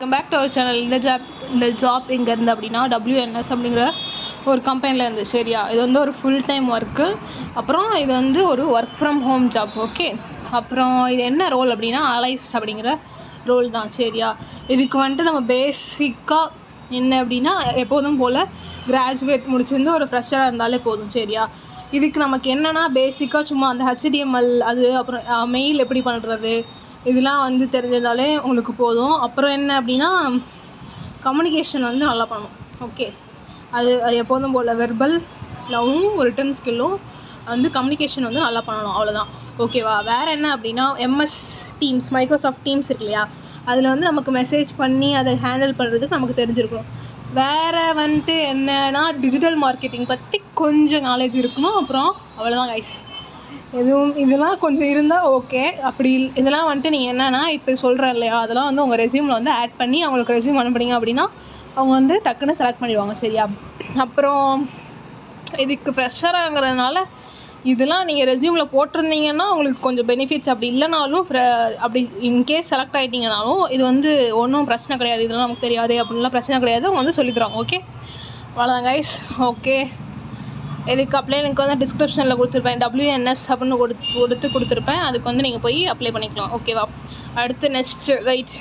Welcome back to our channel. இந்த job எங்கே இருந்து அப்படின்னா WNS அப்படிங்கிற ஒரு கம்பெனியில் இருந்து. சரியா, இது வந்து ஒரு ஃபுல் டைம் ஒர்க்கு. அப்புறம் இது வந்து ஒரு work from home job. Okay, அப்புறம் இது என்ன ரோல் அப்படின்னா அனலைஸ்ட் அப்படிங்கிற ரோல் தான். சரியா, இதுக்கு வந்துட்டு நம்ம பேசிக்காக என்ன அப்படின்னா எப்போதும் போல் கிராஜுவேட் முடிச்சிருந்து ஒரு ஃப்ரெஷராக இருந்தாலே போதும். சரியா, இதுக்கு நமக்கு என்னென்னா பேசிக்காக சும்மா அந்த HTML அது அப்புறம் மெயில் எப்படி பண்ணுறது இதெல்லாம் வந்து தெரிஞ்சதாலே உங்களுக்கு போதும். அப்புறம் என்ன அப்படின்னா கம்யூனிகேஷன் வந்து நல்லா பண்ணணும். ஓகே, அது எப்போதும் போல் வெர்பல் லவ்வும் ரிட்டன் ஸ்கில்லும் வந்து கம்யூனிகேஷன் வந்து நல்லா பண்ணணும், அவ்வளோதான். ஓகேவா, வேறு என்ன அப்படின்னா MS Teams, மைக்ரோசாஃப்ட் டீம்ஸ் இருக்கு இல்லையா, அதில் வந்து நமக்கு மெசேஜ் பண்ணி அதை ஹேண்டில் பண்ணுறதுக்கு நமக்கு தெரிஞ்சிருக்கணும். வேறு வந்துட்டு என்னன்னா டிஜிட்டல் மார்க்கெட்டிங் பற்றி கொஞ்சம் நாலேஜ் இருக்கணும். அப்புறம் அவ்வளோதான் கைஸ். இதெல்லாம் கொஞ்சம் இருந்தால் ஓகே. அப்படி இதெல்லாம் வந்துட்டு நீங்கள் என்னென்னா இப்போ சொல்கிறேன் இல்லையா, அதெல்லாம் வந்து உங்கள் ரெஸ்யூமில் வந்து ஆட் பண்ணி அவங்களுக்கு ரெஸ்யூம் அனுப்புனீங்க அப்படின்னா அவங்க வந்து டக்குன்னு செலக்ட் பண்ணிடுவாங்க. சரியா, அப்புறம் இதுக்கு ஃப்ரெஷராங்கிறதுனால இதெல்லாம் நீங்கள் ரெஸ்யூமில் போட்டிருந்தீங்கன்னா உங்களுக்கு கொஞ்சம் பெனிஃபிட்ஸ். அப்படி இல்லைனாலும் அப்படி இன்கேஸ் செலக்ட் ஆகிட்டிங்கனாலும் இது வந்து ஒன்றும் பிரச்சனை கிடையாது. இதெல்லாம் நமக்கு தெரியாது அப்படின்லாம் பிரச்சனை கிடையாது, அவங்க வந்து சொல்லித்தருவாங்க. ஓகே, அவ்வளோதான் கைஸ். ஓகே, இதுக்கு அப்ளை லிங்க் வந்து டிஸ்கிரிப்ஷனில் கொடுத்துருப்பேன். WNS அப்படின்னு கொடுத்துருப்பேன். அதுக்கு வந்து நீங்கள் போய் அப்ளை பண்ணிக்கலாம். ஓகேவா, அடுத்து நெக்ஸ்ட்டு ரைட்.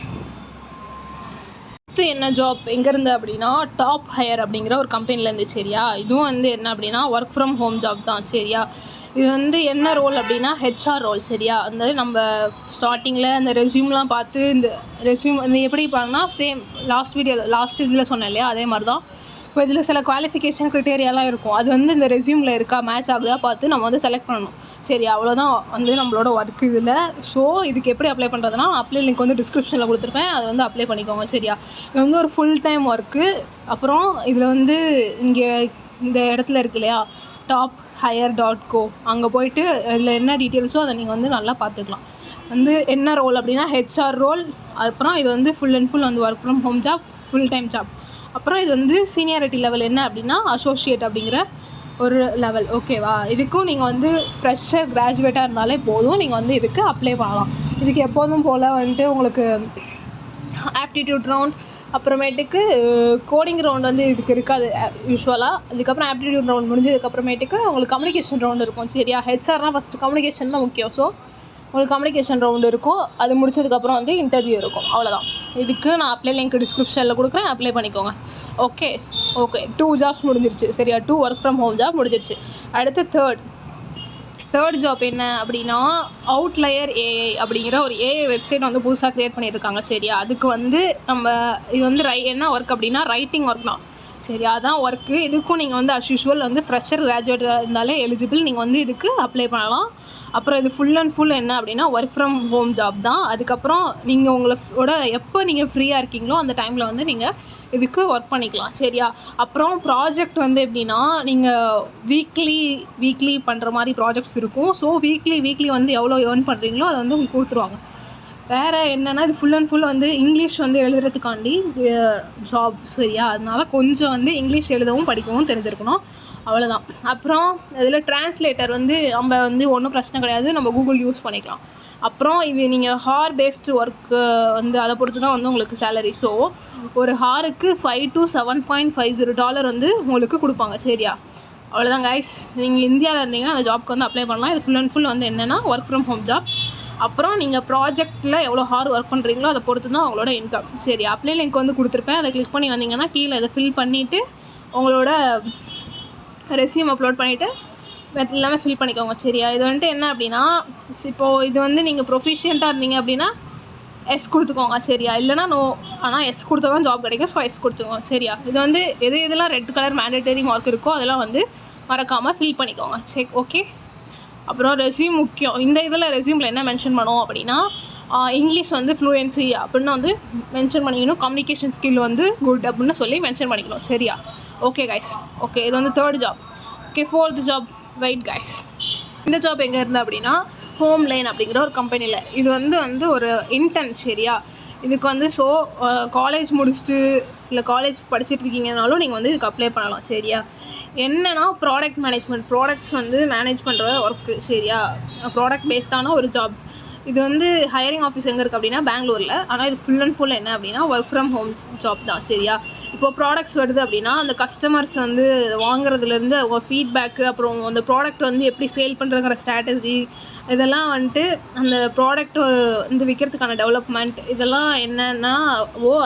அடுத்து என்ன ஜாப் எங்கேருந்து அப்படின்னா டாப் ஹையர் அப்படிங்கிற ஒரு கம்பெனிலேருந்து. சரியா, இதுவும் வந்து என்ன அப்படின்னா ஒர்க் ஃப்ரம் ஹோம் ஜாப் தான். சரியா, இது வந்து என்ன ரோல் அப்படின்னா HR ரோல். சரியா, அந்த நம்ம ஸ்டார்டிங்கில் அந்த ரெஸ்யூம்லாம் பார்த்து இந்த ரெஸ்யூம் வந்து எப்படி பண்ணால் சேம் லாஸ்ட் இதில் சொன்னேன் இல்லையா, அதே மாதிரி தான். இப்போ இதில் சில குவாலிஃபிகேஷன் க்ரைட்டேரியாலாம் இருக்கும். அது வந்து இந்த ரெஸ்யூமில் இருக்கா மேட்ச் ஆகுதா பார்த்து நம்ம வந்து செலக்ட் பண்ணணும். சரி, அவ்வளோதான் வந்து நம்மளோட ஒர்க் இதில். ஸோ இதுக்கு எப்படி அப்ளை பண்ணுறதுனா அப்ளை லிங்க் வந்து டிஸ்கிரிப்ஷனில் கொடுத்துருப்பேன், அதை வந்து அப்ளை பண்ணிக்கோங்க. சரியா, இது வந்து ஒரு ஃபுல் டைம் ஒர்க்கு. அப்புறம் இதில் வந்து இங்கே இந்த இடத்துல இருக்கு இல்லையா tophire.co, அங்கே போயிட்டு இதில் என்ன டீட்டெயில்ஸோ அதை நீங்கள் வந்து நல்லா பார்த்துக்கலாம். வந்து என்ன ரோல் அப்படின்னா HR ரோல். அப்புறம் இது வந்து ஃபுல் அண்ட் ஃபுல் வந்து work from home job, full time job. அப்புறம் இது வந்து சீனியாரிட்டி லெவல் என்ன அப்படின்னா அசோசியேட் அப்படிங்கிற ஒரு லெவல். ஓகேவா, இதுக்கும் நீங்கள் வந்து ஃப்ரெஷ்ஷர் கிராஜுவேட்டாக இருந்தாலே போதும், நீங்கள் வந்து இதுக்கு அப்ளை பண்ணலாம். இதுக்கு எப்போதும் போல் வந்துட்டு உங்களுக்கு ஆப்டிடியூட் ரவுண்ட், அப்புறமேட்டுக்கு கோடிங் ரவுண்ட் வந்து இதுக்கு இருக்காது யூஸ்வலாக. இதுக்கப்புறம் ஆப்டிடியூட் ரவுண்ட் முடிஞ்சதுக்கப்புறமேட்டுக்கு உங்களுக்கு கம்யூனிகேஷன் ரவுண்ட் இருக்கும். சரியா, HRனால் ஃபஸ்ட்டு கம்யூனிகேஷன் தான் முக்கியம். ஸோ உங்களுக்கு கம்யூனிகேஷன் ரவுண்டு இருக்கும். அது முடிச்சதுக்கப்புறம் வந்து இன்டர்வியூ இருக்கும், அவ்வளோதான். இதுக்கு நான் அப்ளை லிங்க் டிஸ்கிரிப்ஷனில் கொடுக்குறேன், அப்ளை பண்ணிக்கோங்க. ஓகே 2 ஜாப்ஸ் முடிஞ்சிருச்சு. சரியா, 2 ஒர்க் ஃப்ரம் ஹோம் ஜாப் முடிஞ்சிருச்சு. அடுத்து தேர்ட் ஜாப் என்ன அப்படின்னா அவுட்லயர் AI அப்படிங்கிற ஒரு AI வெப்சைட் வந்து புதுசாக க்ரியேட் பண்ணியிருக்காங்க. சரியா, அதுக்கு வந்து இது வந்து என்ன ஒர்க் அப்படின்னா ரைட்டிங் ஒர்க் தான். சரி, அதான் ஒர்க்கு. இதுக்கும் நீங்கள் வந்து அஸ் யூஷுவல் வந்து ஃப்ரெஷர் கிராஜுவேட்டாக இருந்தாலே எலிஜிபிள், நீங்கள் வந்து இதுக்கு அப்ளை பண்ணலாம். அப்புறம் இது ஃபுல் அண்ட் ஃபுல் என்ன அப்படின்னா ஒர்க் ஃப்ரம் ஹோம் ஜாப் தான். அதுக்கப்புறம் நீங்கள் உங்களோட எப்போ நீங்கள் ஃப்ரீயாக இருக்கீங்களோ அந்த டைமில் வந்து நீங்கள் இதுக்கு ஒர்க் பண்ணிக்கலாம். சரியா, அப்புறம் ப்ராஜெக்ட் வந்து எப்படின்னா நீங்கள் வீக்லி பண்ணுற மாதிரி ப்ராஜெக்ட்ஸ் இருக்கும். ஸோ வீக்லி வந்து எவ்வளோ ஏர்ன் பண்ணுறீங்களோ அதை வந்து உங்களுக்கு கொடுத்துருவாங்க. வேறு என்னென்னா இது ஃபுல் அண்ட் ஃபுல் வந்து இங்கிலீஷ் வந்து எழுதுறதுக்காண்டி ஜாப். சரியா, அதனால கொஞ்சம் வந்து இங்கிலீஷ் எழுதவும் படிக்கவும் தெரிஞ்சிருக்கணும், அவ்வளோதான். அப்புறம் இதில் டிரான்ஸ்லேட்டர் வந்து நம்ம வந்து ஒன்றும் பிரச்சனை கிடையாது, நம்ம கூகுள் யூஸ் பண்ணிக்கலாம். அப்புறம் இது நீங்கள் ஹார் பேஸ்டு ஒர்க்கு வந்து அதை பொறுத்து தான் வந்து உங்களுக்கு சேலரி. ஸோ ஒரு ஹாருக்கு $5 to $7.50 வந்து உங்களுக்கு கொடுப்பாங்க. சரியா, அவ்வளோதான் கைஸ். நீங்கள் இந்தியாவில் இருந்தீங்கன்னா அந்த ஜாப்க்கு வந்து அப்ளை பண்ணலாம். இது ஃபுல் அண்ட் ஃபுல் வந்து என்னென்னா ஒர்க் ஃப்ரம் ஹோம் ஜாப். அப்புறம் நீங்கள் ப்ராஜெக்டில் எவ்வளோ ஹார் ஒர்க் பண்ணுறீங்களோ அதை பொறுத்து தான் உங்களோட இன்கம். சரி, அப்ளை லிங்க் வந்து கொடுத்துருப்பேன், அதை கிளிக் பண்ணி வந்தீங்கன்னா கீழே அதை ஃபில் பண்ணிவிட்டு உங்களோட ரெஸ்யூம் அப்லோட் பண்ணிவிட்டு எல்லாமே ஃபில் பண்ணிக்கோங்க. சரியா, இது வந்துட்டு என்ன அப்படின்னா இப்போது இது வந்து நீங்கள் ப்ரொஃபிஷியண்ட்டாக இருந்தீங்க அப்படின்னா S கொடுத்துக்கோங்க. சரியா, இல்லைனா நோ, ஆனால் S கொடுத்தா தான் ஜாப் கிடைக்கும். ஸோ S கொடுத்துக்கோங்க. சரியா, இது வந்து எதெல்லாம் ரெட் கலர் மேண்டேட்டரி மார்க் இருக்கோ அதெல்லாம் வந்து மறக்காமல் ஃபில் பண்ணிக்கோங்க. சரி, ஓகே. அப்புறம் ரெஸ்யூம் முக்கியம். இந்த இதில் ரெஸ்யூமில் என்ன மென்ஷன் பண்ணுவோம் அப்படின்னா இங்கிலீஷ் வந்து ஃப்ளூயன்சி அப்படின்னு வந்து மென்ஷன் பண்ணிக்கணும். கம்யூனிகேஷன் ஸ்கில் வந்து குட் அப்படின்னு சொல்லி மென்ஷன் பண்ணிக்கணும். சரியா, ஓகே கைஸ். ஓகே, இது வந்து third job. Okay, fourth job wait guys. இந்த ஜாப் எங்கே இருந்து அப்படின்னா ஹோம் லைன் அப்படிங்கிற ஒரு கம்பெனியில். இது வந்து ஒரு இன்டர்ன். சரியா, இதுக்கு வந்து ஸோ காலேஜ் முடிச்சுட்டு இல்லை காலேஜ் படிச்சுட்டு இருக்கீங்கனாலும் நீங்கள் வந்து இதுக்கு அப்ளை பண்ணலாம். சரியா, என்னென்னா ப்ராடக்ட் மேனேஜ்மெண்ட், ப்ராடக்ட்ஸ் வந்து மேனேஜ் பண்ணுற ஒர்க்கு. சரியா, ப்ராடக்ட் பேஸ்டான ஒரு ஜாப். இது வந்து ஹையரிங் ஆஃபீஸ் எங்கே இருக்குது அப்படின்னா பெங்களூரில். ஆனால் இது ஃபுல் அண்ட் ஃபுல் என்ன அப்படின்னா ஒர்க் ஃப்ரம் ஹோம் ஜாப் தான். சரியா, இப்போது ப்ராடக்ட்ஸ் வருது அப்படின்னா அந்த கஸ்டமர்ஸ் வந்து வாங்குறதுலேருந்து அவங்க ஃபீட்பேக்கு, அப்புறம் அந்த ப்ராடக்ட் வந்து எப்படி சேல் பண்ணுறங்கிற ஸ்ட்ராட்டஜி, இதெல்லாம் வந்துட்டு அந்த ப்ராடக்ட் வந்து விற்கிறதுக்கான டெவலப்மெண்ட், இதெல்லாம் என்னென்னா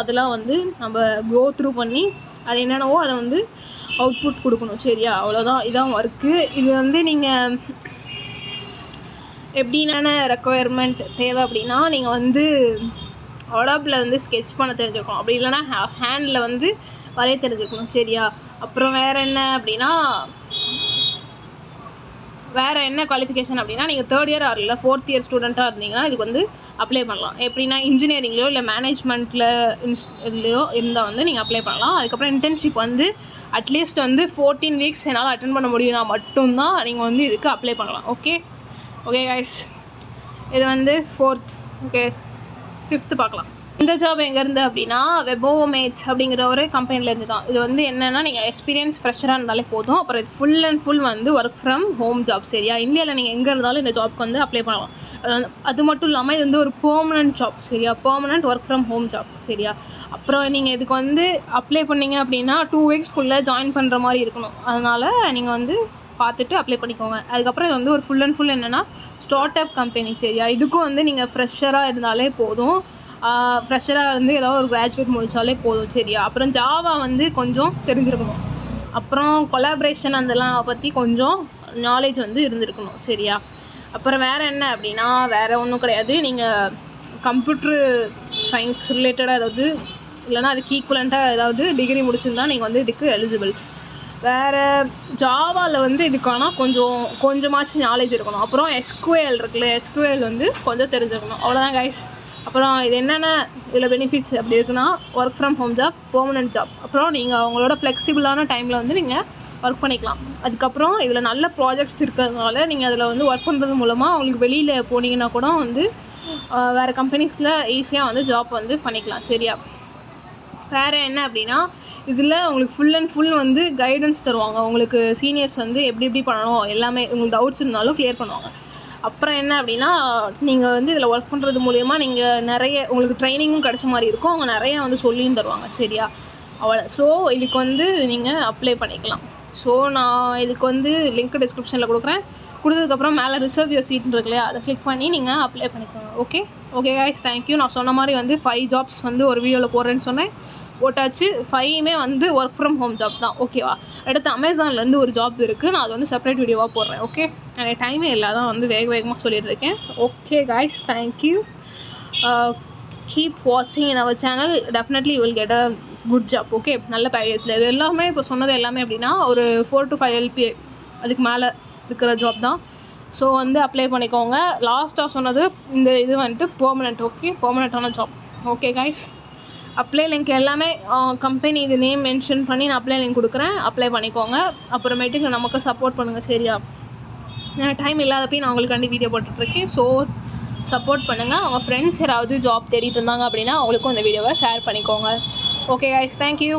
அதெல்லாம் வந்து நம்ம கோ த்ரூ பண்ணி அது என்னென்னவோ அதை வந்து அவுட்புட் கொடுக்கணும். சரியா, அவ்வளோதான், இதான் ஒர்க்கு. இது வந்து நீங்கள் எப்படின்னா ரெக்குயர்மெண்ட் தேவை அப்படின்னா நீங்கள் வந்து அடாப்பில் வந்து ஸ்கெட்ச் பண்ண தெரிஞ்சிருக்கணும், அப்படி இல்லைனா ஹேண்டில் வந்து வரைய தெரிஞ்சிருக்கணும். சரியா, அப்புறம் வேறு என்ன அப்படின்னா வேறு என்ன குவாலிஃபிகேஷன் அப்படின்னா நீங்கள் 3rd இயர் ஆர் இல்லை 4th இயர் ஸ்டூடெண்ட்டாக இருந்தீங்கன்னா இதுக்கு வந்து அப்ளை பண்ணலாம். எப்படின்னா இன்ஜினியரிங்லையோ இல்லை மேனேஜ்மெண்ட்டில் இதுலையோ இருந்தால் வந்து நீங்கள் அப்ளை பண்ணலாம். அதுக்கப்புறம் இன்டர்ன்ஷிப் வந்து அட்லீஸ்ட் வந்து 14 வீக்ஸ் என்னால் அட்டென்ட் பண்ண முடியும்னா மட்டும்தான் நீங்கள் வந்து இதுக்கு அப்ளை பண்ணலாம். ஓகே கைஸ், இது வந்து 4th. ஓகே, 5th பார்க்கலாம். இந்த ஜாப் எங்கேருந்து அப்படின்னா வெபோமேட்ஸ் அப்படிங்கிற ஒரு கம்பெனிலேருந்து தான். இது வந்து என்னென்னா நீங்கள் எக்ஸ்பீரியன்ஸ் ஃப்ரெஷராக இருந்தாலே போதும். அப்புறம் இது ஃபுல் அண்ட் ஃபுல் வந்து ஒர்க் ஃப்ரம் ஹோம் ஜாப். சரியா, இந்தியாவில் நீங்கள் எங்கே இருந்தாலும் இந்த ஜாப்க்கு வந்து அப்ளை பண்ணலாம். அது மட்டும் இல்லாமல் இது வந்து ஒரு பெர்மனன்ட் ஜாப். சரியா, permanent work from home job. சரியா, அப்புறம் நீங்கள் இதுக்கு வந்து அப்ளை பண்ணிங்க அப்படின்னா 2 வீக்ஸ்க்குள்ளே ஜாயின் பண்ணுற மாதிரி இருக்கணும். அதனால் நீங்கள் வந்து பார்த்துட்டு அப்ளை பண்ணிக்கோங்க. அதுக்கப்புறம் இது வந்து ஒரு ஃபுல் அண்ட் ஃபுல் என்னென்னா ஸ்டார்ட் அப் கம்பெனி. சரியா, இதுக்கும் வந்து நீங்கள் ஃப்ரெஷராக இருந்தாலே போதும். ஃப்ரெஷராக வந்து ஏதாவது ஒரு கிராஜுவேட் முடித்தாலே போதும். சரியா, அப்புறம் ஜாவா வந்து கொஞ்சம் தெரிஞ்சிருக்கணும். அப்புறம் கொலாபரேஷன் அதெல்லாம் பற்றி கொஞ்சம் நாலேஜ் வந்து இருந்திருக்கணும். சரியா, அப்புறம் வேறு என்ன அப்படின்னா வேறு ஒன்றும் கிடையாது. நீங்கள் கம்ப்யூட்ரு சயின்ஸ் ரிலேட்டடாக ஏதாவது இல்லைனா அதுக்கு ஈக்குவலண்ட்டாக ஏதாவது டிகிரி முடிச்சிருந்தால் நீங்கள் வந்து இதுக்கு எலிஜிபிள். வேறு ஜாவாவில் வந்து இதுக்கான கொஞ்சமாச்சும் நாலேஜ் இருக்கணும். அப்புறம் எஸ்கியூஎல் இருக்குல்ல, எஸ்கியூஎல் வந்து கொஞ்சம் தெரிஞ்சுக்கணும். அவ்வளோதான் கைஸ். அப்புறம் இது என்னென்ன இதில் பெனிஃபிட்ஸ் அப்படி இருக்குன்னா work from home job, permanent job. அப்புறம் நீங்கள் அவங்களோட ஃப்ளெக்சிபிளான டைமில் வந்து நீங்கள் ஒர்க் பண்ணிக்கலாம். அதுக்கப்புறம் இதில் நல்ல ப்ராஜெக்ட்ஸ் இருக்கிறதுனால நீங்கள் அதில் வந்து ஒர்க் பண்ணுறது மூலமாக உங்களுக்கு வெளியில் போனீங்கன்னா கூட வந்து வேறு கம்பெனிஸில் ஈஸியாக வந்து ஜாப் வந்து பண்ணிக்கலாம். சரியா, வேறு என்ன அப்படின்னா இதில் உங்களுக்கு ஃபுல் அண்ட் ஃபுல் வந்து கைடன்ஸ் தருவாங்க. உங்களுக்கு சீனியர்ஸ் வந்து எப்படி பண்ணணும் எல்லாமே உங்களுக்கு டவுட்ஸ் இருந்தாலும் கிளியர் பண்ணுவாங்க. அப்புறம் என்ன அப்படின்னா நீங்கள் வந்து இதில் ஒர்க் பண்ணுறது மூலயமா நீங்கள் நிறைய உங்களுக்கு ட்ரைனிங்கும் கிடச்ச மாதிரி இருக்கும். அவங்க நிறையா வந்து சொல்லியும் தருவாங்க. சரியா, ஸோ இதுக்கு வந்து நீங்கள் அப்ளை பண்ணிக்கலாம். ஸோ நான் இதுக்கு வந்து லிங்க் டிஸ்கிரிப்ஷனில் கொடுத்ததுக்கப்புறம் மேலே ரிசர்வ் யுவர் சீட் இருக்கு இல்லையா, அதை கிளிக் பண்ணி நீங்கள் அப்ளை பண்ணிக்கோங்க. Okay guys, thank you. நான் சொன்ன மாதிரி வந்து 5 ஜாப்ஸ் வந்து ஒரு வீடியோவில் போடுறேன்னு சொன்னேன், போட்டாச்சு. 5மே வந்து ஒர்க் ஃப்ரம் ஹோம் ஜாப் தான். ஓகேவா, அடுத்து அமேசான்லேருந்து ஒரு ஜாப் இருக்குது, நான் அது வந்து செப்பரேட் வீடியோவாக போடுறேன். ஓகே, எனக்கு டைமே இல்லை, அதான் வந்து வேகமாக சொல்லிட்டு இருக்கேன். Okay guys, thank you. கீப் வாட்சிங் in our channel. Definitely you will get a good job. Okay, நல்ல பேக்கேஜில். இது எல்லாமே இப்போ சொன்னது எல்லாமே அப்படின்னா ஒரு 4 to 5 LPA அதுக்கு மேலே இருக்கிற ஜாப் தான். ஸோ வந்து அப்ளை பண்ணிக்கோங்க. லாஸ்ட்டாக சொன்னது இந்த இது வந்துட்டு பெர்மனெண்ட். ஓகே, பெர்மனெண்ட்டான job. Okay guys, apply link எல்லாமே கம்பெனி இது நேம் மென்ஷன் பண்ணி நான் அப்ளை லிங்க் கொடுக்குறேன், அப்ளை பண்ணிக்கோங்க. அப்புறமேட்டுக்கு நமக்கு சப்போர்ட் பண்ணுங்கள். சரியா, டைம் இல்லாதப்போ நான் உங்களுக்காண்டி வீடியோ போட்டுட்ருக்கேன். ஸோ சப்போர்ட் பண்ணுங்கள். உங்கள் ஃப்ரெண்ட்ஸ் யாராவது ஜாப் தேடிட்டு இருந்தாங்க அப்படின்னா அவங்களுக்கும் இந்த வீடியோவை ஷேர் பண்ணிக்கோங்க. Okay guys, thank you.